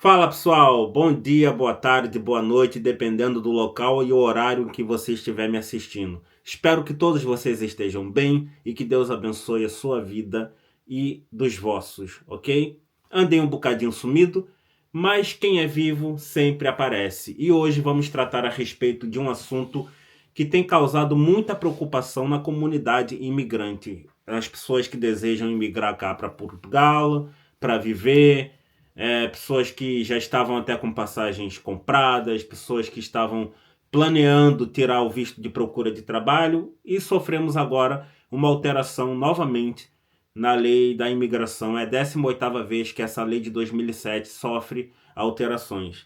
Fala pessoal, bom dia, boa tarde, boa noite, dependendo do local e o horário que você estiver me assistindo. Espero que todos vocês estejam bem e que Deus abençoe a sua vida e dos vossos, ok? Andei um bocadinho sumido, mas quem é vivo sempre aparece. E hoje vamos tratar a respeito de um assunto que tem causado muita preocupação na comunidade imigrante. As pessoas que desejam imigrar cá para Portugal, para viver, pessoas que já estavam até com passagens compradas, pessoas que estavam planeando tirar o visto de procura de trabalho e sofremos agora uma alteração novamente na lei da imigração. É a 18ª vez que essa lei de 2007 sofre alterações.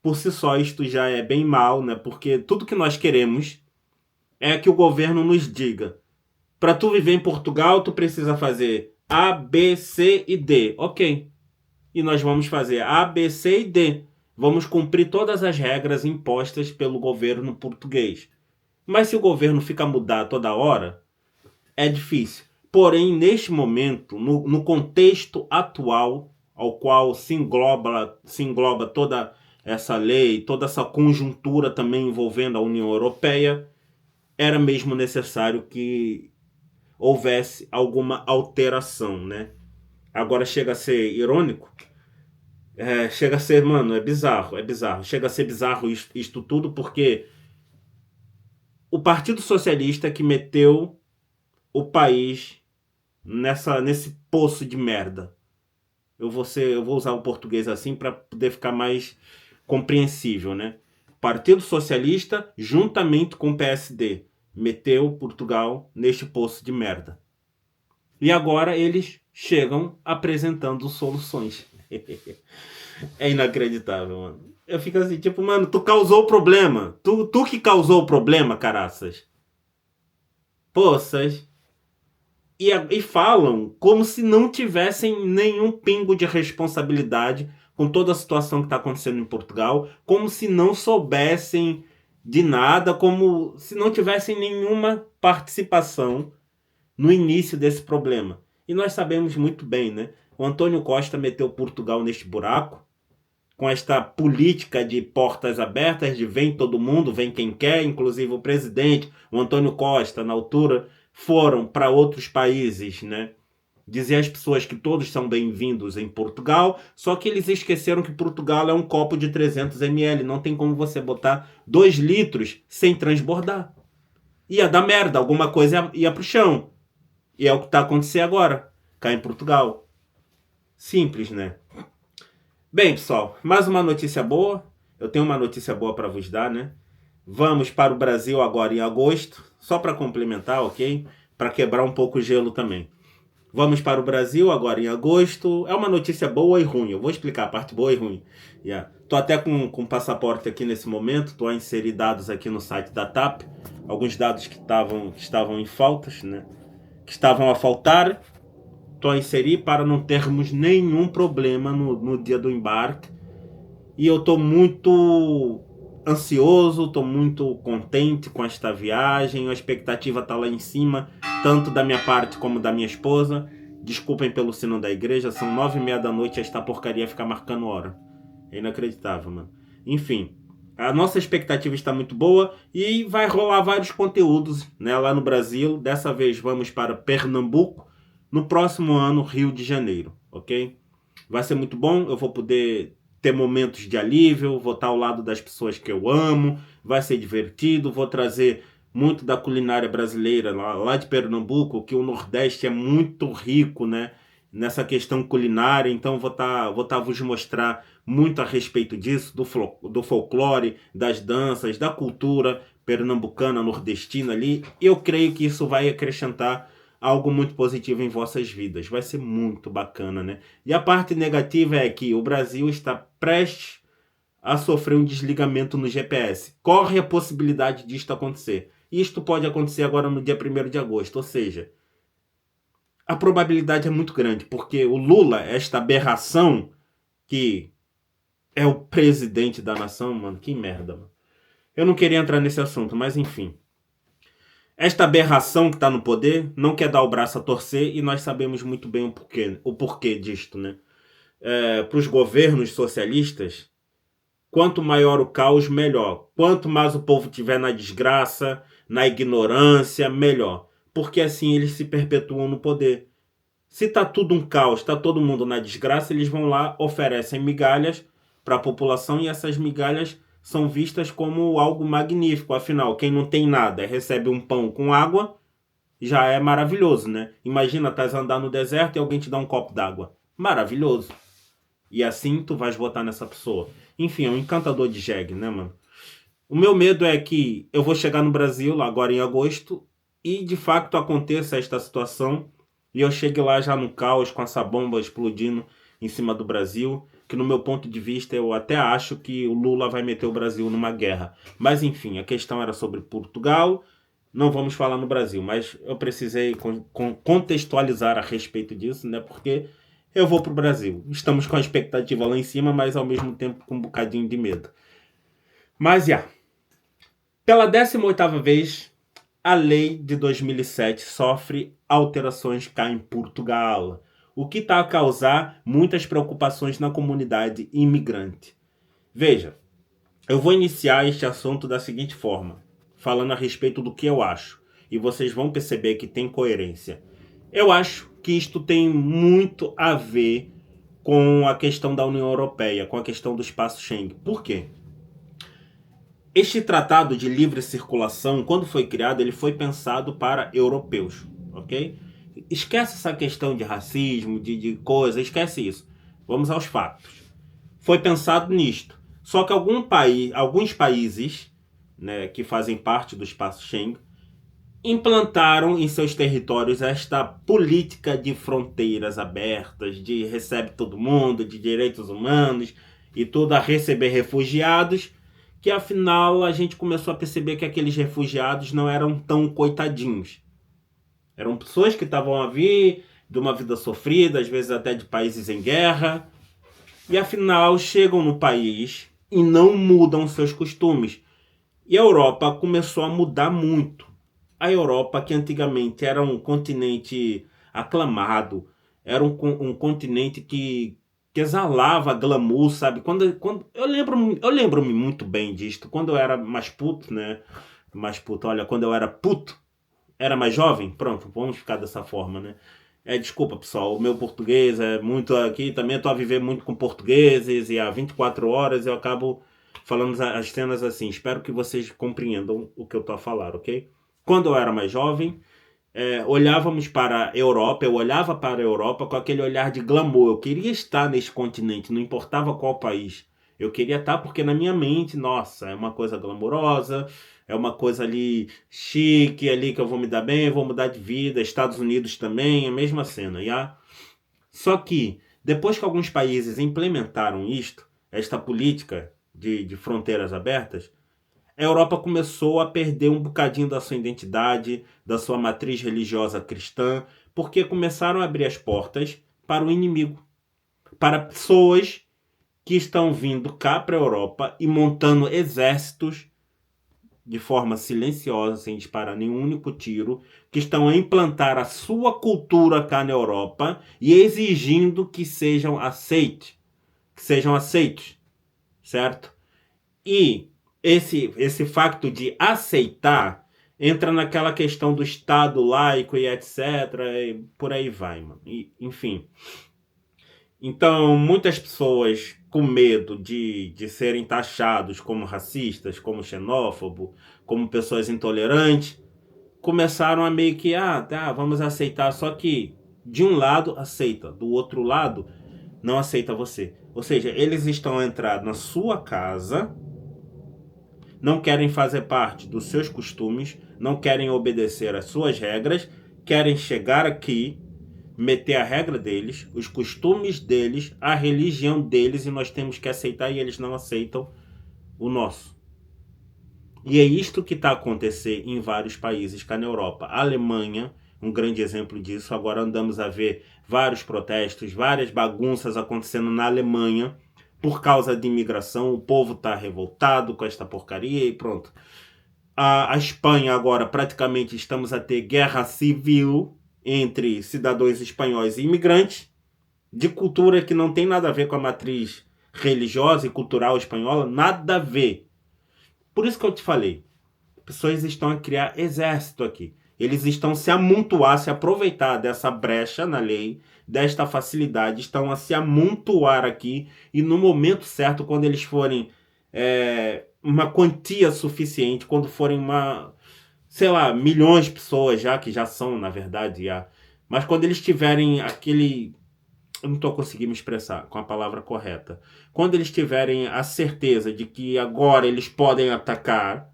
Por si só, isto já é bem mal, né? Porque tudo que nós queremos é que o governo nos diga: para tu viver em Portugal, tu precisa fazer A, B, C e D. Ok. E nós vamos fazer A, B, C e D. Vamos cumprir todas as regras impostas pelo governo português. Mas se o governo fica a mudar toda hora, é difícil. Porém, neste momento, no contexto atual, ao qual se engloba toda essa lei, toda essa conjuntura também envolvendo a União Europeia, era mesmo necessário que houvesse alguma alteração, né? Agora chega a ser irônico. Chega a ser, mano, é bizarro, é bizarro. Chega a ser bizarro isto tudo porque o Partido Socialista que meteu o país nesse poço de merda. Eu vou usar o português assim para poder ficar mais compreensível, né? Partido Socialista, juntamente com o PSD, meteu Portugal neste poço de merda. E agora eles chegam apresentando soluções. É inacreditável, mano. Eu fico assim, tipo, mano, tu causou o problema. Tu que causou o problema, caraças. Poças. E falam como se não tivessem nenhum pingo de responsabilidade com toda a situação que está acontecendo em Portugal, como se não soubessem de nada, como se não tivessem nenhuma participação no início desse problema. E nós sabemos muito bem, né? O Antônio Costa meteu Portugal neste buraco, com esta política de portas abertas, de vem todo mundo, vem quem quer, inclusive o presidente, o Antônio Costa, na altura, foram para outros países, né? Dizer às pessoas que todos são bem-vindos em Portugal, só que eles esqueceram que Portugal é um copo de 300 ml, não tem como você botar 2 litros sem transbordar. Ia dar merda, alguma coisa ia pro chão. E é o que está acontecendo agora, cá em Portugal. Simples, né? Bem, pessoal, mais uma notícia boa. Eu tenho uma notícia boa para vos dar, né? Vamos para o Brasil agora em agosto, só para complementar, ok? Para quebrar um pouco o gelo também. Vamos para o Brasil agora em agosto. É uma notícia boa e ruim. Eu vou explicar a parte boa e ruim. Yeah. Tô até com passaporte aqui nesse momento. Tô a inserir dados aqui no site da TAP. Alguns dados que estavam em faltas, né? Que estavam a faltar. Tô a inserir para não termos nenhum problema no dia do embarque. E eu tô muito ansioso, tô muito contente com esta viagem. A expectativa tá lá em cima, tanto da minha parte como da minha esposa. Desculpem pelo sino da igreja, são 9h30 da noite e esta porcaria fica marcando hora. É inacreditável, mano. Enfim, a nossa expectativa está muito boa e vai rolar vários conteúdos, né, lá no Brasil. Dessa vez vamos para Pernambuco. No próximo ano, Rio de Janeiro, ok? Vai ser muito bom, eu vou poder ter momentos de alívio, vou estar ao lado das pessoas que eu amo, vai ser divertido, vou trazer muito da culinária brasileira lá de Pernambuco, que o Nordeste é muito rico, né? Nessa questão culinária, então vou tá vos mostrar muito a respeito disso, do folclore, das danças, da cultura pernambucana, nordestina ali. Eu creio que isso vai acrescentar algo muito positivo em vossas vidas. Vai ser muito bacana, né? E a parte negativa é que o Brasil está prestes a sofrer um desligamento no GPS. Corre a possibilidade disto acontecer. Isto pode acontecer agora no dia 1º de agosto, ou seja, a probabilidade é muito grande, porque o Lula, esta aberração que é o presidente da nação, mano, que merda, mano. Eu não queria entrar nesse assunto, mas enfim. Esta aberração que está no poder não quer dar o braço a torcer e nós sabemos muito bem o porquê disto, né? para os governos socialistas, quanto maior o caos, melhor. Quanto mais o povo tiver na desgraça, na ignorância, melhor. Porque assim eles se perpetuam no poder. Se tá tudo um caos, tá todo mundo na desgraça, eles vão lá, oferecem migalhas para a população e essas migalhas são vistas como algo magnífico. Afinal, quem não tem nada recebe um pão com água, já é maravilhoso, né? Imagina, estás andando no deserto e alguém te dá um copo d'água. Maravilhoso. E assim tu vais votar nessa pessoa. Enfim, é um encantador de jegue, né, mano? O meu medo é que eu vou chegar no Brasil agora em agosto e de fato aconteça esta situação e eu chegue lá já no caos com essa bomba explodindo em cima do Brasil, que no meu ponto de vista eu até acho que o Lula vai meter o Brasil numa guerra. Mas enfim, a questão era sobre Portugal, não vamos falar no Brasil, mas eu precisei contextualizar a respeito disso, né? Porque eu vou pro Brasil. Estamos com a expectativa lá em cima, mas ao mesmo tempo com um bocadinho de medo. Mas, pela 18ª vez, a lei de 2007 sofre alterações cá em Portugal, o que está a causar muitas preocupações na comunidade imigrante. Veja, eu vou iniciar este assunto da seguinte forma, falando a respeito do que eu acho, e vocês vão perceber que tem coerência. Eu acho que isto tem muito a ver com a questão da União Europeia, com a questão do espaço Schengen. Por quê? Este tratado de livre circulação, quando foi criado, ele foi pensado para europeus, ok? Esquece essa questão de racismo, de coisa, esquece isso. Vamos aos fatos. Foi pensado nisto. Só que alguns países, né, que fazem parte do espaço Schengen implantaram em seus territórios esta política de fronteiras abertas, de recebe todo mundo, de direitos humanos e tudo, a receber refugiados, que afinal a gente começou a perceber que aqueles refugiados não eram tão coitadinhos. Eram pessoas que estavam a vir de uma vida sofrida, às vezes até de países em guerra, e afinal chegam no país e não mudam seus costumes. E a Europa começou a mudar muito. A Europa, que antigamente era um continente aclamado, era um continente que exalava glamour, sabe? Quando eu lembro-me muito bem disto, quando eu era mais puto, né? Mais puto, olha, quando eu era puto, era mais jovem, pronto, vamos ficar dessa forma, né? Desculpa, pessoal, o meu português é muito aqui, também estou a viver muito com portugueses e há 24 horas eu acabo falando as cenas assim. Espero que vocês compreendam o que eu estou a falar, ok? Quando eu era mais jovem, olhávamos para a Europa, eu olhava para a Europa com aquele olhar de glamour. Eu queria estar nesse continente, não importava qual país. Eu queria estar porque na minha mente, nossa, é uma coisa glamourosa, é uma coisa ali chique, ali que eu vou me dar bem, eu vou mudar de vida. Estados Unidos também, a mesma cena. Só que, depois que alguns países implementaram esta política de fronteiras abertas, a Europa começou a perder um bocadinho da sua identidade, da sua matriz religiosa cristã, porque começaram a abrir as portas para o inimigo, para pessoas que estão vindo cá para a Europa e montando exércitos de forma silenciosa, sem disparar nenhum único tiro, que estão a implantar a sua cultura cá na Europa e exigindo que sejam aceitos, certo? E esse facto de aceitar entra naquela questão do Estado laico e etc. E por aí vai, mano. Enfim. Então, muitas pessoas com medo de serem taxados como racistas, como xenófobos, como pessoas intolerantes, começaram a meio que, tá, vamos aceitar. Só que, de um lado, aceita. Do outro lado, não aceita você. Ou seja, eles estão a entrar na sua casa, não querem fazer parte dos seus costumes, não querem obedecer às suas regras, querem chegar aqui, meter a regra deles, os costumes deles, a religião deles, e nós temos que aceitar e eles não aceitam o nosso. E é isto que está a acontecer em vários países cá na Europa. A Alemanha, um grande exemplo disso, agora andamos a ver vários protestos, várias bagunças acontecendo na Alemanha, por causa de imigração. O povo está revoltado com esta porcaria e pronto. A Espanha agora praticamente estamos a ter guerra civil entre cidadãos espanhóis e imigrantes. de cultura que não tem nada a ver com a matriz religiosa e cultural espanhola, nada a ver. Por isso que eu te falei, pessoas estão a criar exército aqui. Eles estão se amontoar, se aproveitar dessa brecha na lei, desta facilidade, estão a se amontoar aqui e no momento certo, quando eles forem uma quantia suficiente, quando forem sei lá, milhões de pessoas já, que já são, na verdade, já. Mas quando eles tiverem aquele... Eu não estou conseguindo me expressar com a palavra correta. Quando eles tiverem a certeza de que agora eles podem atacar,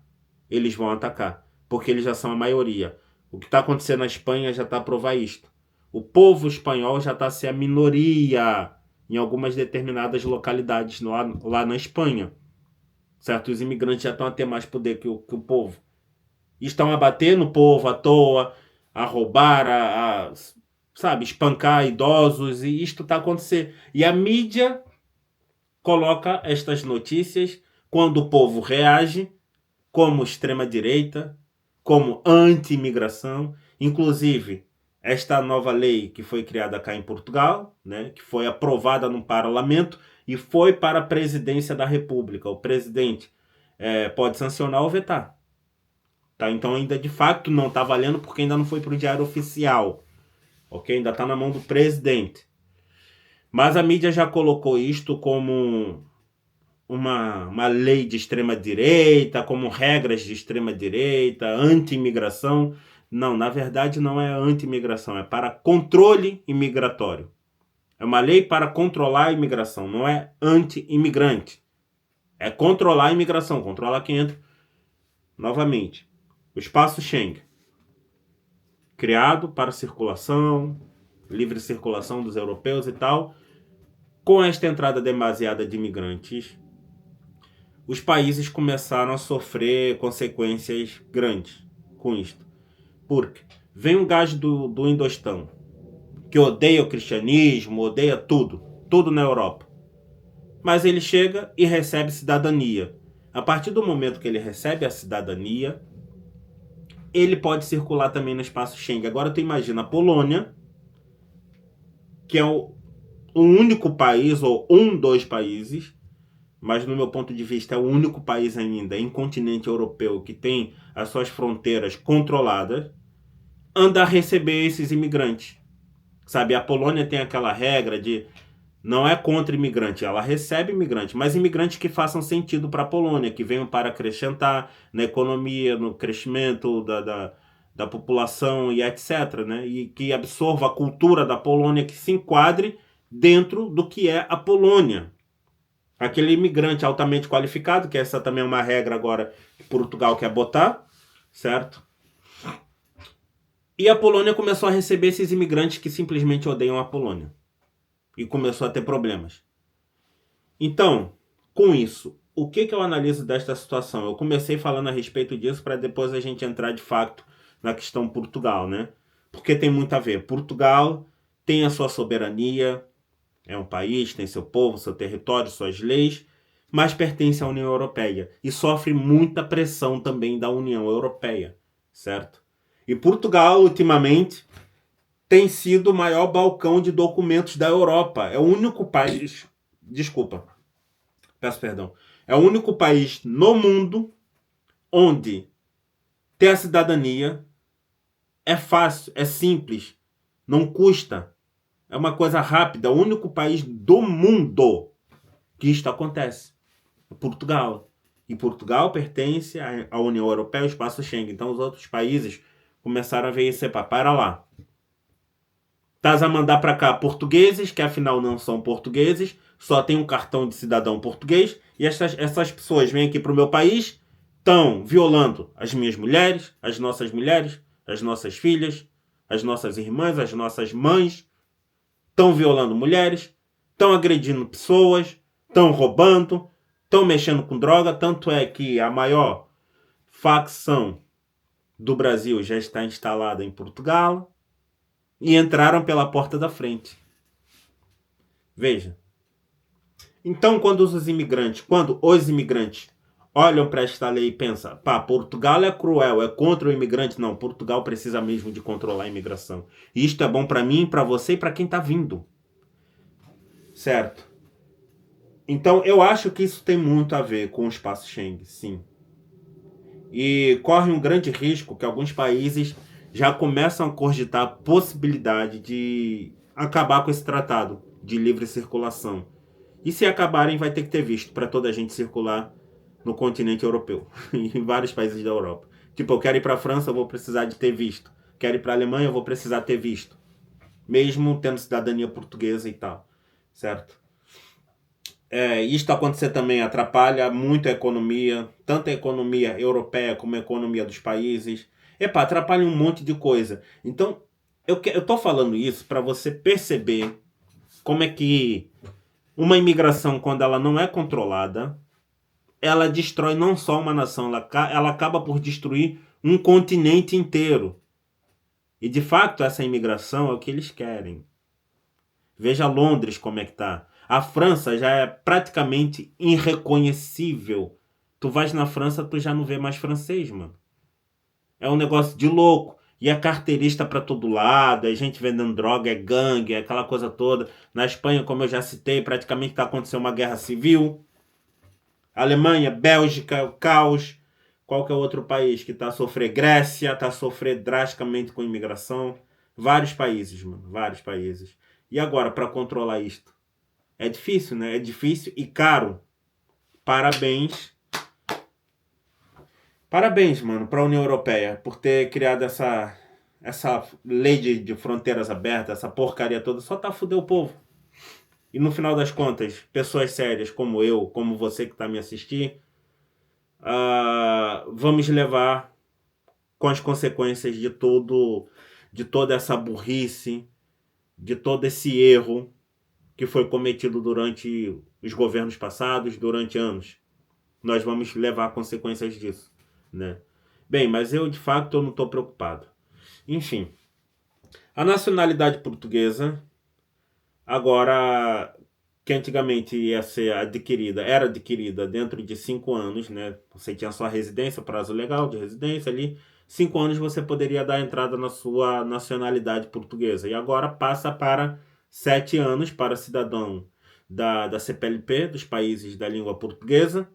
eles vão atacar. Porque eles já são a maioria. O que está acontecendo na Espanha já está a provar isto. O povo espanhol já está a ser a minoria em algumas determinadas localidades lá na Espanha. Certo? Os imigrantes já estão a ter mais poder que o povo. E estão a bater no povo à toa, a roubar, sabe, espancar idosos, e isto está acontecendo. E a mídia coloca estas notícias quando o povo reage, como extrema-direita, como anti-imigração. Inclusive, esta nova lei que foi criada cá em Portugal, né, que foi aprovada no parlamento e foi para a presidência da República. O presidente pode sancionar ou vetar. Tá? Então ainda de fato não está valendo porque ainda não foi para o diário oficial. Ok? Ainda está na mão do presidente. Mas a mídia já colocou isto como uma lei de extrema-direita, como regras de extrema-direita, anti-imigração. Não, na verdade não é anti-imigração, é para controle imigratório. É uma lei para controlar a imigração, não é anti-imigrante. É controlar a imigração, controlar quem entra. Novamente, o espaço Schengen, criado para circulação, livre circulação dos europeus e tal. Com esta entrada demasiada de imigrantes, os países começaram a sofrer consequências grandes com isto. Porque vem um gajo do Indostão, que odeia o cristianismo, odeia tudo na Europa. Mas ele chega e recebe cidadania. A partir do momento que ele recebe a cidadania, ele pode circular também no espaço Schengen. Agora tu imagina a Polônia, que é o único país, ou dos países, mas no meu ponto de vista é o único país ainda em continente europeu que tem as suas fronteiras controladas, anda a receber esses imigrantes. Sabe, a Polônia tem aquela regra de não é contra imigrante, ela recebe imigrante, mas imigrantes que façam sentido para a Polônia, que venham para acrescentar na economia, no crescimento da população e etc. Né? E que absorva a cultura da Polônia, que se enquadre dentro do que é a Polônia. Aquele imigrante altamente qualificado, que essa também é uma regra agora que Portugal quer botar, certo? E a Polônia começou a receber esses imigrantes que simplesmente odeiam a Polônia. E começou a ter problemas. Então, com isso, o que eu analiso desta situação? Eu comecei falando a respeito disso para depois a gente entrar de fato na questão Portugal, né? Porque tem muito a ver. Portugal tem a sua soberania, é um país, tem seu povo, seu território, suas leis, mas pertence à União Europeia e sofre muita pressão também da União Europeia, certo? E Portugal, ultimamente, tem sido o maior balcão de documentos da Europa. É o único país... Desculpa. Peço perdão. É o único país no mundo onde ter a cidadania é fácil, é simples, não custa. É uma coisa rápida. É o único país do mundo que isto acontece. É Portugal. E Portugal pertence à União Europeia, ao espaço Schengen. Então os outros países começaram a ver isso e para lá. Estás a mandar para cá portugueses, que afinal não são portugueses, só tem um cartão de cidadão português, e essas pessoas vêm aqui para o meu país, estão violando as minhas mulheres, as nossas filhas, as nossas irmãs, as nossas mães, estão violando mulheres, estão agredindo pessoas, estão roubando, estão mexendo com droga, tanto é que a maior facção do Brasil já está instalada em Portugal, e entraram pela porta da frente. Veja. Então, quando os imigrantes olham para esta lei e pensam, Portugal é cruel, é contra o imigrante. Não, Portugal precisa mesmo de controlar a imigração. E isto é bom para mim, para você e para quem está vindo. certo? Então, eu acho que isso tem muito a ver com o espaço Schengen, sim. E corre um grande risco que alguns países já começam a cogitar a possibilidade de acabar com esse tratado de livre circulação. E se acabarem, vai ter que ter visto para toda a gente circular no continente europeu, em vários países da Europa. Tipo, eu quero ir para a França, eu vou precisar de ter visto. Quero ir para a Alemanha, eu vou precisar ter visto. Mesmo tendo cidadania portuguesa e tal, certo? Isto acontecer também atrapalha muito a economia, tanto a economia europeia como a economia dos países. Atrapalha um monte de coisa. Então, eu tô falando isso para você perceber como é que uma imigração, quando ela não é controlada, ela destrói não só uma nação, ela acaba por destruir um continente inteiro. E de fato, essa imigração é o que eles querem. Veja Londres como é que tá. A França já é praticamente irreconhecível. Tu vais na França, tu já não vê mais francês, mano. É um negócio de louco. E é carteirista pra todo lado, é gente vendendo droga, é gangue, é aquela coisa toda. Na Espanha, como eu já citei, praticamente tá acontecendo uma guerra civil. Alemanha, Bélgica, o caos. Qual que é o outro país que tá a sofrer? Grécia tá a sofrer drasticamente com imigração. Vários países, mano. Vários países. E agora, para controlar isto? É difícil, né? É difícil e caro. Parabéns. Parabéns, mano, para a União Europeia por ter criado essa lei de fronteiras abertas, essa porcaria toda. Só tá a fuder o povo. E no final das contas, pessoas sérias como eu, como você que tá me assistindo, vamos levar com as consequências de toda essa burrice, de todo esse erro que foi cometido durante os governos passados, durante anos. Nós vamos levar consequências disso, né? Bem, mas eu de fato eu não estou preocupado. Enfim, a nacionalidade portuguesa, agora que antigamente ia ser adquirida, era adquirida dentro de 5 anos, né? Você tinha sua residência, prazo legal de residência ali. 5 anos você poderia dar entrada na sua nacionalidade portuguesa. E agora passa para 7 anos para cidadão da CPLP, dos países da língua portuguesa,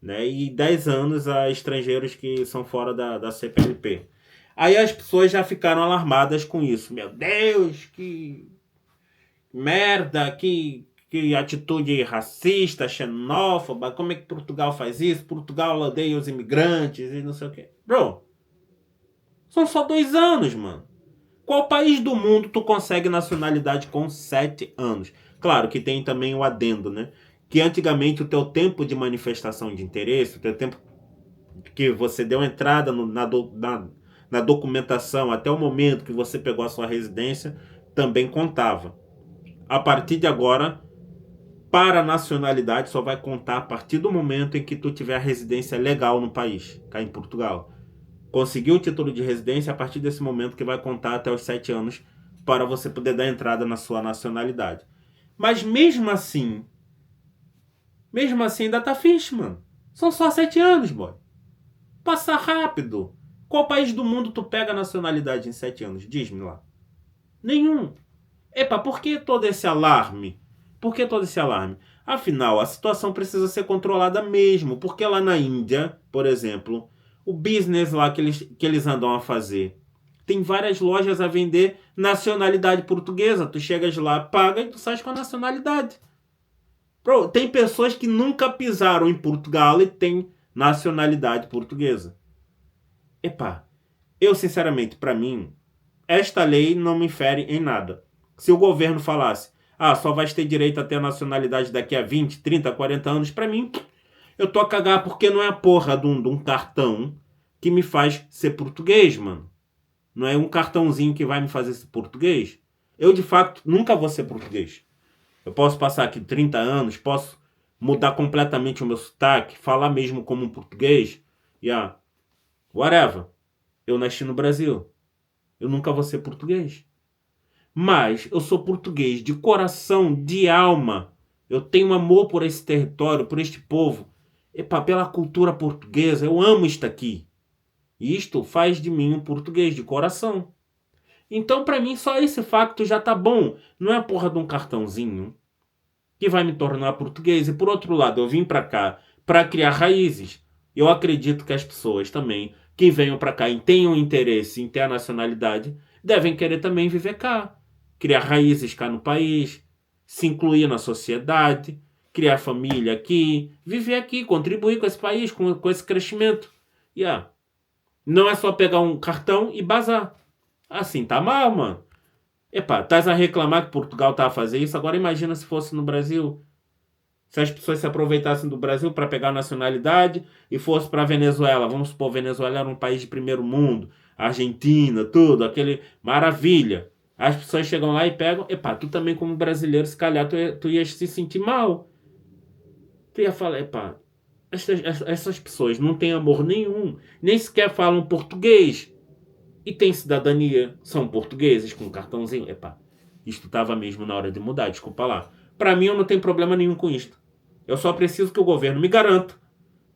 né? E 10 anos a estrangeiros que são fora da CPLP. Aí as pessoas já ficaram alarmadas com isso. Meu Deus, que merda, que atitude racista, xenófoba, como é que Portugal faz isso? Portugal odeia os imigrantes e não sei o quê. Bro, são só 2 anos, mano. Qual país do mundo tu consegue nacionalidade com 7 anos? Claro que tem também o adendo, né? Que antigamente o teu tempo de manifestação de interesse, o teu tempo que você deu entrada na documentação até o momento que você pegou a sua residência, também contava. A partir de agora, para a nacionalidade só vai contar a partir do momento em que tu tiver a residência legal no país, cá em Portugal. Conseguiu o título de residência a partir desse momento que vai contar até os 7 anos para você poder dar entrada na sua nacionalidade. Mas mesmo assim ainda tá fixe, mano. São só 7 anos, boy. Passa rápido. Qual país do mundo tu pega a nacionalidade em 7 anos? Diz-me lá. Nenhum. Por que todo esse alarme? Por que todo esse alarme? Afinal, a situação precisa ser controlada mesmo. Porque lá na Índia, por exemplo, o business lá que eles andam a fazer, tem várias lojas a vender nacionalidade portuguesa. Tu chegas lá, paga e tu sai com a nacionalidade. Bro, tem pessoas que nunca pisaram em Portugal e têm nacionalidade portuguesa. Eu sinceramente, para mim, esta lei não me fere em nada. Se o governo falasse, só vais ter direito a ter a nacionalidade daqui a 20, 30, 40 anos, pra mim, eu tô a cagar porque não é a porra de um cartão que me faz ser português, mano. Não é um cartãozinho que vai me fazer ser português. Eu, de fato, nunca vou ser português. Eu posso passar aqui 30 anos, posso mudar completamente o meu sotaque, falar mesmo como um português, whatever. Eu nasci no Brasil. Eu nunca vou ser português. Mas eu sou português de coração, de alma. Eu tenho amor por esse território, por este povo. Pela cultura portuguesa. Eu amo isto aqui. E isto faz de mim um português de coração. Então, para mim, só esse facto já tá bom. Não é a porra de um cartãozinho. que vai me tornar português. E por outro lado, eu vim para cá para criar raízes. Eu acredito que as pessoas também que venham para cá e tenham interesse em ter a nacionalidade devem querer também viver cá, criar raízes cá no país, se incluir na sociedade, criar família aqui, viver aqui, contribuir com esse país, com esse crescimento. Yeah. Não é só pegar um cartão e bazar. Assim tá mal, mano. Epá, estás a reclamar que Portugal tá a fazer isso? Agora imagina se fosse no Brasil. Se as pessoas se aproveitassem do Brasil para pegar a nacionalidade e fosse para Venezuela. Vamos supor, Venezuela era um país de primeiro mundo. Argentina, tudo, aquele... Maravilha. As pessoas chegam lá e pegam... Epá, tu também como brasileiro, se calhar tu ias se sentir mal. Tu ia falar, epá, essas pessoas não têm amor nenhum. Nem sequer falam português. E têm cidadania. São portugueses com cartãozinho. Epá, isto estava mesmo na hora de mudar, desculpa lá. Para mim, eu não tenho problema nenhum com isto. Eu só preciso que o governo me garanta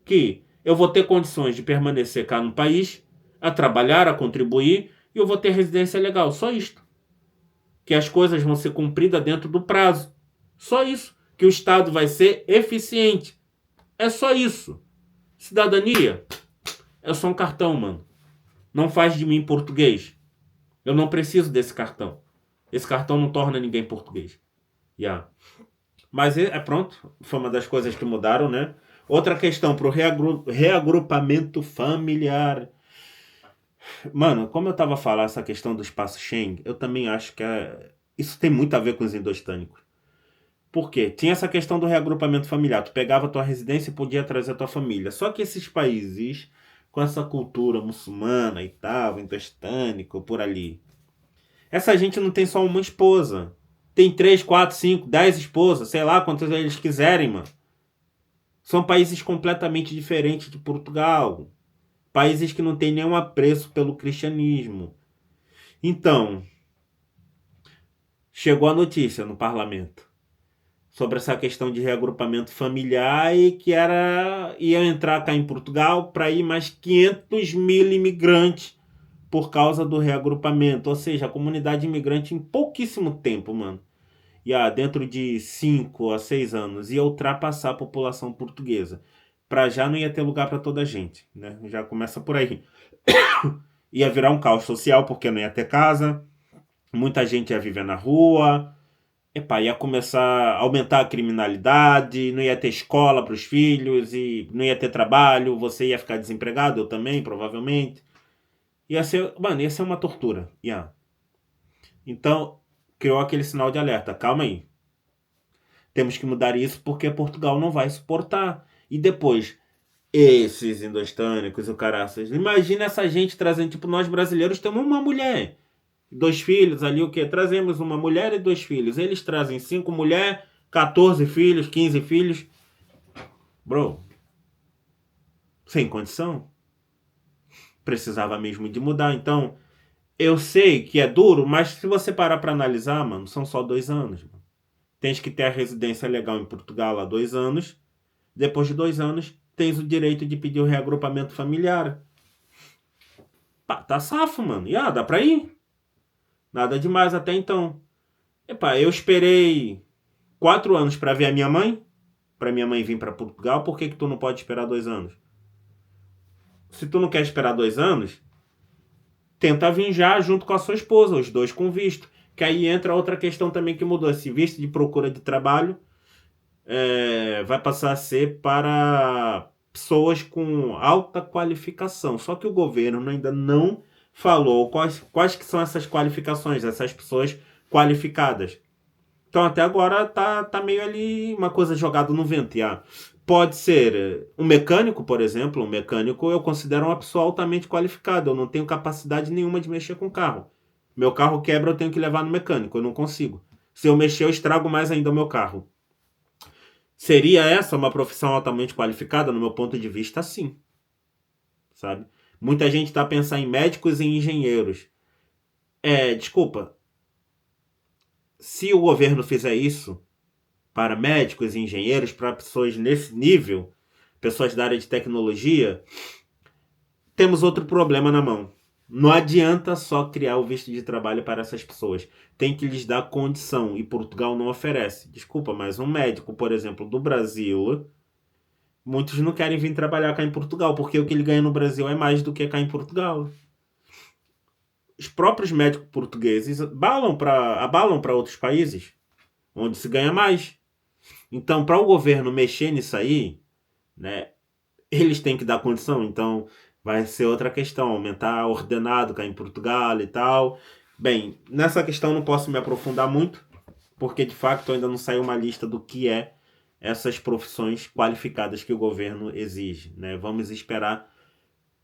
que eu vou ter condições de permanecer cá no país, a trabalhar, a contribuir, e eu vou ter residência legal. Só isto. Que as coisas vão ser cumpridas dentro do prazo. Só isso. Que o Estado vai ser eficiente. É só isso. Cidadania é só um cartão, mano. Não faz de mim português. Eu não preciso desse cartão. Esse cartão não torna ninguém português. Yeah. Mas pronto. Foi uma das coisas que mudaram, né? Outra questão pro reagrupamento familiar. Mano, como eu tava falando, essa questão do espaço Schengen, eu também acho que isso tem muito a ver com os indostânicos. Por quê? Tinha essa questão do reagrupamento familiar. Tu pegava a tua residência e podia trazer a tua família. Só que esses países, com essa cultura muçulmana e tal, indostânico, por ali, essa gente não tem só uma esposa. Tem 3, 4, 5, 10 esposas, sei lá quantas eles quiserem, mano. São países completamente diferentes de Portugal. Países que não têm nenhum apreço pelo cristianismo. Então, chegou a notícia no parlamento sobre essa questão de reagrupamento familiar e que ia entrar cá em Portugal para ir mais 500 mil imigrantes por causa do reagrupamento. Ou seja, a comunidade imigrante em pouquíssimo tempo, mano, dentro de 5 a 6 anos, ia ultrapassar a população portuguesa. Para já não ia ter lugar para toda a gente, né? Já começa por aí. Ia virar um caos social porque não ia ter casa, muita gente ia viver na rua, ia começar a aumentar a criminalidade, não ia ter escola para os filhos, e não ia ter trabalho, você ia ficar desempregado, eu também, provavelmente. Ia ser uma tortura. Então, criou aquele sinal de alerta. Calma aí. Temos que mudar isso porque Portugal não vai suportar. E depois, esses indostânicos, o caraças. Imagina essa gente trazendo, tipo, nós brasileiros temos uma mulher, 2 filhos ali, o quê? Trazemos uma mulher e 2 filhos. Eles trazem 5 mulheres, 14 filhos, 15 filhos. Bro, sem condição. Precisava mesmo de mudar. Então, eu sei que é duro, mas se você parar para analisar, mano, são só 2 anos. Mano. Tens que ter a residência legal em Portugal há 2 anos. Depois de 2 anos, tens o direito de pedir o reagrupamento familiar. Tá safo, mano. Dá pra ir. Nada demais até então. Eu esperei 4 anos pra ver a minha mãe. Pra minha mãe vir pra Portugal. Por que tu não pode esperar 2 anos? Se tu não quer esperar 2 anos, tenta vir já junto com a sua esposa, os 2 com visto. Que aí entra outra questão também que mudou. Esse visto de procura de trabalho vai passar a ser para pessoas com alta qualificação. Só que o governo ainda não falou quais que são essas qualificações, essas pessoas qualificadas. Então até agora tá meio ali uma coisa jogada no vento. Pode ser um mecânico, por exemplo. Um mecânico eu considero uma pessoa altamente qualificada. Eu não tenho capacidade nenhuma de mexer com carro. Meu carro quebra, eu tenho que levar no mecânico. Eu não consigo. Se eu mexer, eu estrago mais ainda o meu carro. Seria essa uma profissão altamente qualificada? No meu ponto de vista, sim. Sabe? Muita gente está pensando em médicos e engenheiros. Desculpa. Se o governo fizer isso para médicos e engenheiros, para pessoas nesse nível, pessoas da área de tecnologia, temos outro problema na mão. Não adianta só criar o visto de trabalho para essas pessoas. Tem que lhes dar condição. E Portugal não oferece. Desculpa, mas um médico, por exemplo, do Brasil, muitos não querem vir trabalhar cá em Portugal, porque o que ele ganha no Brasil é mais do que cá em Portugal. Os próprios médicos portugueses abalam para outros países, onde se ganha mais. Então, para o governo mexer nisso aí, né, eles têm que dar condição. Então, vai ser outra questão, aumentar ordenado cá em Portugal e tal. Bem, nessa questão não posso me aprofundar muito, porque de facto ainda não saiu uma lista do que é essas profissões qualificadas que o governo exige, né? Vamos esperar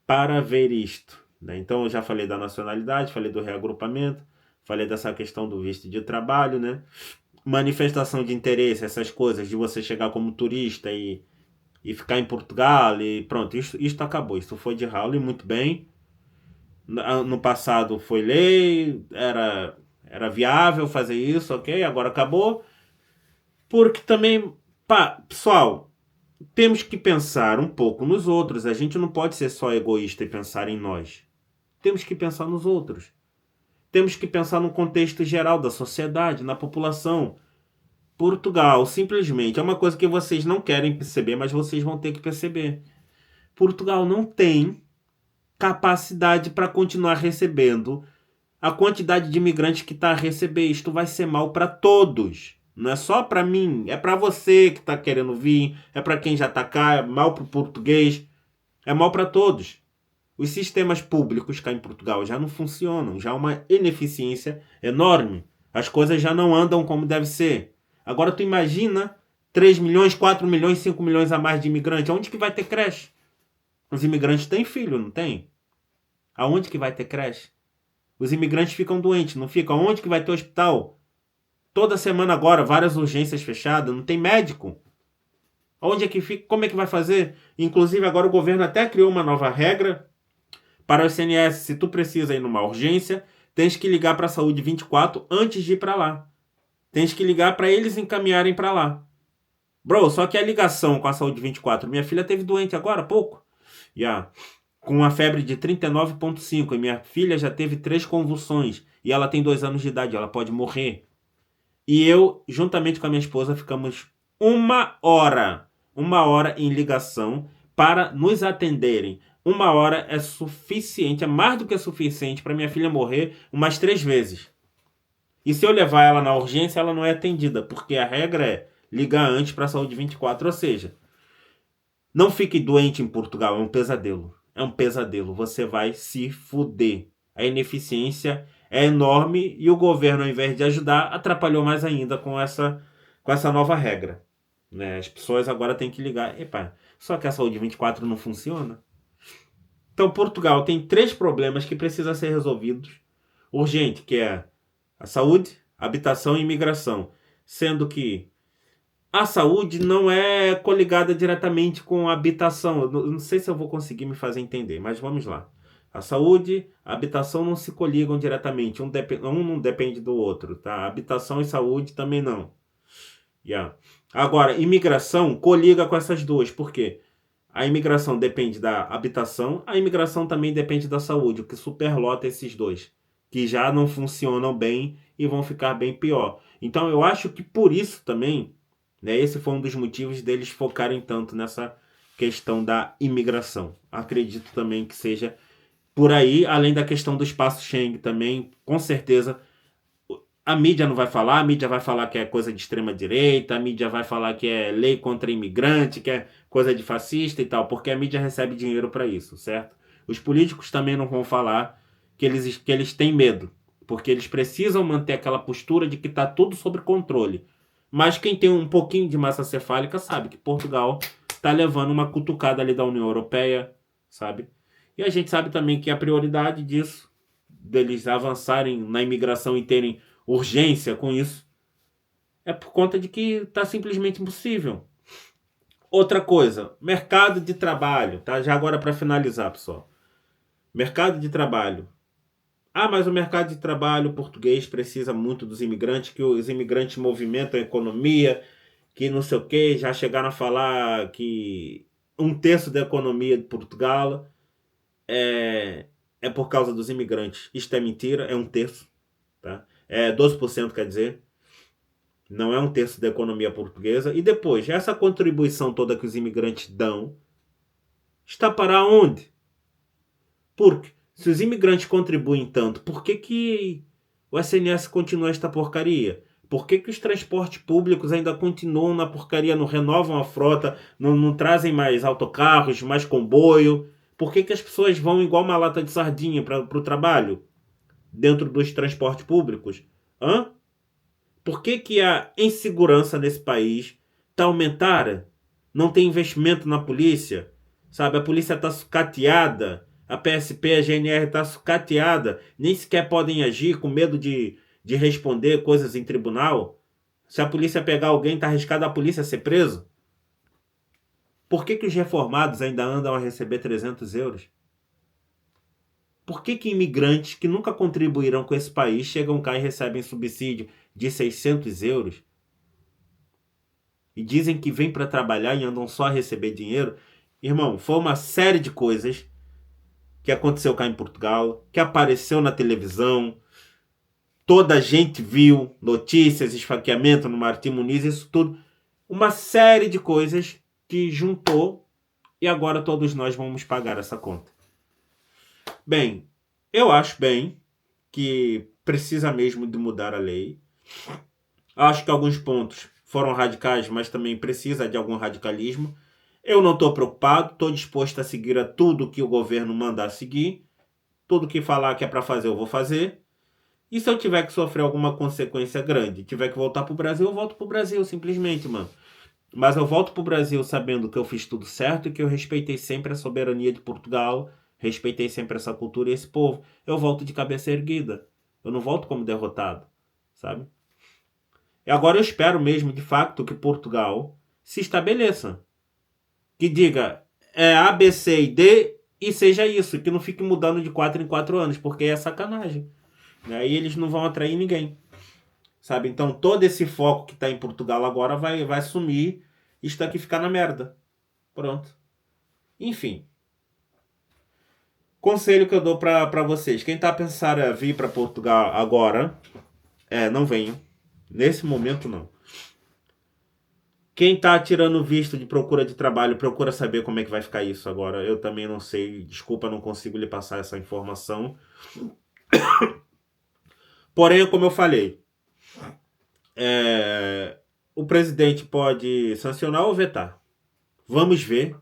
para ver isto, né? Então eu já falei da nacionalidade, falei do reagrupamento, falei dessa questão do visto de trabalho, né? Manifestação de interesse, essas coisas de você chegar como turista e ficar em Portugal e pronto, isto acabou. Isso foi de ralo e muito bem. No passado foi lei, era viável fazer isso, ok? Agora acabou. Porque também, pá, pessoal, temos que pensar um pouco nos outros. A gente não pode ser só egoísta e pensar em nós. Temos que pensar nos outros. Temos que pensar no contexto geral da sociedade, na população. Portugal, simplesmente, é uma coisa que vocês não querem perceber, mas vocês vão ter que perceber. Portugal não tem capacidade para continuar recebendo a quantidade de imigrantes que está a receber. Isto vai ser mal para todos. Não é só para mim, é para você que está querendo vir, é para quem já está cá, é mal para o português, é mal para todos. Os sistemas públicos cá em Portugal já não funcionam, já há uma ineficiência enorme. As coisas já não andam como deve ser. Agora tu imagina 3 milhões, 4 milhões, 5 milhões a mais de imigrantes. Onde que vai ter creche? Os imigrantes têm filho, não tem? Aonde que vai ter creche? Os imigrantes ficam doentes, não ficam? Aonde que vai ter hospital? Toda semana agora, várias urgências fechadas, não tem médico. Onde é que fica? Como é que vai fazer? Inclusive agora o governo até criou uma nova regra para o SNS. Se tu precisa ir numa urgência, tens que ligar para a Saúde 24 antes de ir para lá. Tens que ligar para eles encaminharem para lá. Bro, só que a ligação com a Saúde 24, minha filha teve doente agora há pouco. Com uma febre de 39,5 e minha filha já teve 3 convulsões e ela tem 2 anos de idade, ela pode morrer. E eu, juntamente com a minha esposa, ficamos uma hora em ligação para nos atenderem. Uma hora é suficiente, é mais do que suficiente para minha filha morrer umas 3 vezes. E se eu levar ela na urgência, ela não é atendida, porque a regra é ligar antes para a Saúde 24, ou seja, não fique doente em Portugal, é um pesadelo. É um pesadelo, você vai se fuder. A ineficiência é enorme e o governo, ao invés de ajudar, atrapalhou mais ainda com essa nova regra. Né? As pessoas agora têm que ligar. Epa, só que a Saúde 24 não funciona. Então, Portugal tem 3 problemas que precisam ser resolvidos urgente, que é a saúde, habitação e imigração. Sendo que a saúde não é coligada diretamente com a habitação. Eu não sei se eu vou conseguir me fazer entender, mas vamos lá. A saúde, a habitação não se coligam diretamente. Um não depende do outro, tá? Habitação e saúde também não. Agora, imigração coliga com essas duas. Por quê? A imigração depende da habitação, a imigração também depende da saúde, o que superlota esses dois, que já não funcionam bem e vão ficar bem pior. Então eu acho que por isso também, né, esse foi um dos motivos deles focarem tanto nessa questão da imigração. Acredito também que seja por aí, além da questão do espaço Schengen também, com certeza. A mídia não vai falar, a mídia vai falar que é coisa de extrema direita, a mídia vai falar que é lei contra imigrante, que é coisa de fascista e tal, porque a mídia recebe dinheiro para isso, certo? Os políticos também não vão falar que eles têm medo, porque eles precisam manter aquela postura de que está tudo sob controle. Mas quem tem um pouquinho de massa cefálica sabe que Portugal está levando uma cutucada ali da União Europeia, sabe? E a gente sabe também que a prioridade disso, deles avançarem na imigração e terem urgência com isso, é por conta de que está simplesmente impossível. Outra coisa, mercado de trabalho, tá? Já agora para finalizar, pessoal. Mercado de trabalho. Ah, mas o mercado de trabalho português precisa muito dos imigrantes, que os imigrantes movimentam a economia, que não sei o que, já chegaram a falar que 1/3 da economia de Portugal é é por causa dos imigrantes. Isto é mentira, é 1/3. Tá? É 12%, quer dizer. Não é 1/3 da economia portuguesa. E depois, essa contribuição toda que os imigrantes dão está para onde? Porque se os imigrantes contribuem tanto, por que o SNS continua esta porcaria? Por que os transportes públicos ainda continuam na porcaria, não renovam a frota, não trazem mais autocarros, mais comboio? Por que as pessoas vão igual uma lata de sardinha para o trabalho, dentro dos transportes públicos? Hã? Por que a insegurança nesse país está aumentada? Não tem investimento na polícia, sabe? A polícia está sucateada, a PSP, a GNR está sucateada, nem sequer podem agir com medo de responder coisas em tribunal. Se a polícia pegar alguém, está arriscado a polícia ser preso. Por que os reformados ainda andam a receber 300 euros? Por que imigrantes que nunca contribuíram com esse país chegam cá e recebem subsídio de 600 euros? E dizem que vêm para trabalhar e andam só a receber dinheiro? Irmão, foi uma série de coisas que aconteceu cá em Portugal, que apareceu na televisão, toda a gente viu notícias, esfaqueamento no Martim Muniz, isso tudo. Uma série de coisas que juntou e agora todos nós vamos pagar essa conta. Bem, eu acho bem que precisa mesmo de mudar a lei. Acho que alguns pontos foram radicais, mas também precisa de algum radicalismo. Eu não estou preocupado, estou disposto a seguir a tudo que o governo mandar seguir. Tudo que falar que é para fazer, eu vou fazer. E se eu tiver que sofrer alguma consequência grande, tiver que voltar para o Brasil, eu volto para o Brasil, simplesmente, mano. Mas eu volto para o Brasil sabendo que eu fiz tudo certo e que eu respeitei sempre a soberania de Portugal, respeitei sempre essa cultura e esse povo. Eu volto de cabeça erguida. Eu não volto como derrotado, sabe? E agora eu espero mesmo, de facto, que Portugal se estabeleça. Que diga A, B, C e D e seja isso. Que não fique mudando de 4 em 4 anos, porque é sacanagem. Aí eles não vão atrair ninguém. Sabe? Então todo esse foco que está em Portugal agora vai sumir e isso daqui ficar na merda. Pronto. Enfim. Conselho que eu dou para vocês. Quem está pensando em vir para Portugal agora, não venham. Nesse momento não. Quem está tirando visto de procura de trabalho, procura saber como é que vai ficar isso agora. Eu também não sei. Desculpa, não consigo lhe passar essa informação. Porém, como eu falei, o presidente pode sancionar ou vetar. Vamos ver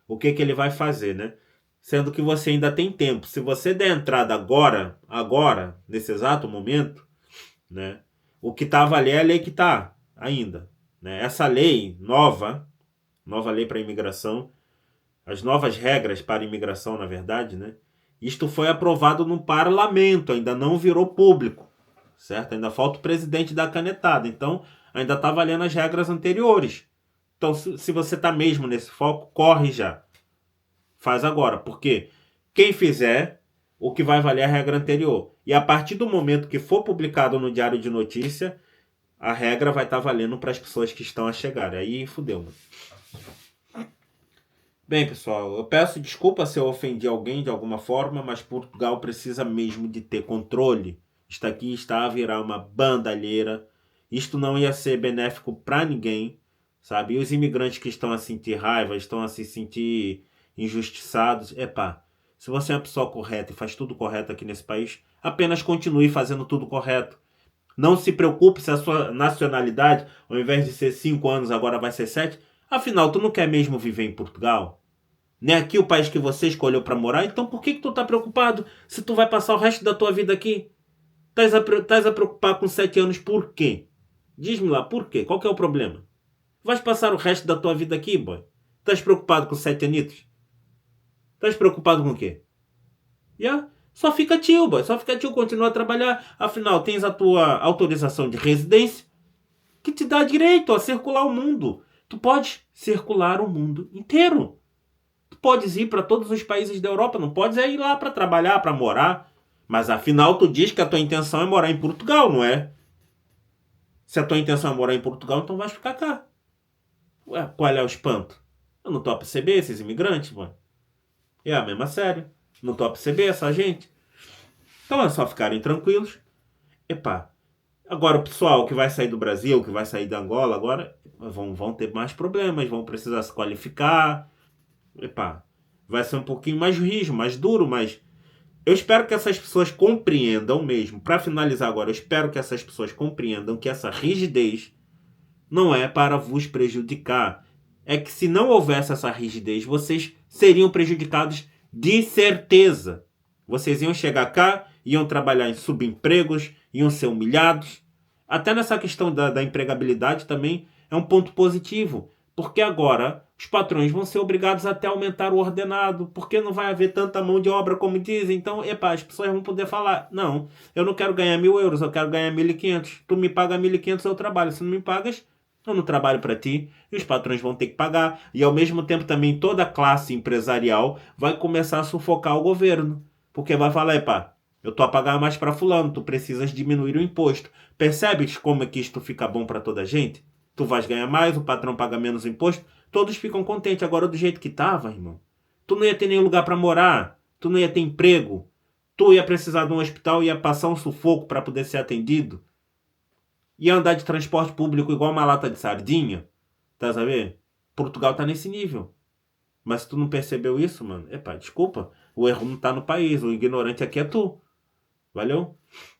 o que ele vai fazer, né? Sendo que você ainda tem tempo. Se você der entrada agora, nesse exato momento, né? O que estava ali é a lei que está ainda. Né? Essa lei nova lei para a imigração, as novas regras para a imigração, na verdade, né? Isto foi aprovado no parlamento, ainda não virou público. Certo? Ainda falta o presidente dar a canetada. Então, ainda está valendo as regras anteriores. Então, se você está mesmo nesse foco, corre já. Faz agora. Porque quem fizer, o que vai valer é a regra anterior. E a partir do momento que for publicado no Diário de Notícia, a regra vai estar valendo para as pessoas que estão a chegar. Aí fudeu, mano. Bem, pessoal, eu peço desculpa se eu ofendi alguém de alguma forma, mas Portugal precisa mesmo de ter controle. Isto aqui está a virar uma bandalheira. Isto não ia ser benéfico para ninguém, sabe? E os imigrantes que estão a sentir raiva, estão a se sentir injustiçados. Se você é uma pessoa correta e faz tudo correto aqui nesse país, apenas continue fazendo tudo correto. Não se preocupe se a sua nacionalidade, ao invés de ser 5 anos, agora vai ser 7. Afinal, tu não quer mesmo viver em Portugal? Não é aqui o país que você escolheu para morar? Então por que tu tá preocupado se tu vai passar o resto da tua vida aqui? Estás a preocupar com 7 anos por quê? Diz-me lá, por quê? Qual que é o problema? Vais passar o resto da tua vida aqui, boy? Estás preocupado com 7 anitos? Estás preocupado com o quê? Só fica tio, boy. Só fica tio, continua a trabalhar. Afinal, tens a tua autorização de residência que te dá direito a circular o mundo. Tu podes circular o mundo inteiro. Tu podes ir para todos os países da Europa. Não podes ir lá para trabalhar, para morar. Mas afinal tu diz que a tua intenção é morar em Portugal, não é? Se a tua intenção é morar em Portugal, então vais ficar cá. Ué, qual é o espanto? Eu não tô a perceber esses imigrantes, mano. É a mesma sério. Não tô a perceber essa gente. Então é só ficarem tranquilos. Epá, agora o pessoal que vai sair do Brasil, que vai sair da Angola, agora vão ter mais problemas, vão precisar se qualificar. Epá, vai ser um pouquinho mais rígido, mais duro, mas eu espero que essas pessoas compreendam mesmo. Para finalizar agora, eu espero que essas pessoas compreendam que essa rigidez não é para vos prejudicar. É que se não houvesse essa rigidez, vocês seriam prejudicados de certeza. Vocês iam chegar cá, iam trabalhar em subempregos, iam ser humilhados. Até nessa questão da empregabilidade também é um ponto positivo. Porque agora os patrões vão ser obrigados até a aumentar o ordenado, porque não vai haver tanta mão de obra como dizem. Então, as pessoas vão poder falar, não, eu não quero ganhar 1.000 euros, eu quero ganhar 1.500. Tu me paga 1.500, eu trabalho. Se não me pagas, eu não trabalho para ti. E os patrões vão ter que pagar. E ao mesmo tempo também toda a classe empresarial vai começar a sufocar o governo. Porque vai falar, eu tô a pagar mais para fulano, tu precisas diminuir o imposto. Percebes como é que isto fica bom para toda a gente? Tu vais ganhar mais, o patrão paga menos imposto, todos ficam contentes. Agora, do jeito que tava, irmão, tu não ia ter nenhum lugar para morar, tu não ia ter emprego, tu ia precisar de um hospital, ia passar um sufoco para poder ser atendido, ia andar de transporte público igual uma lata de sardinha, tá sabendo? Portugal tá nesse nível. Mas se tu não percebeu isso, mano, desculpa, o erro não tá no país, o ignorante aqui é tu. Valeu?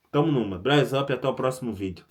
Tamo numa. Bless up e até o próximo vídeo.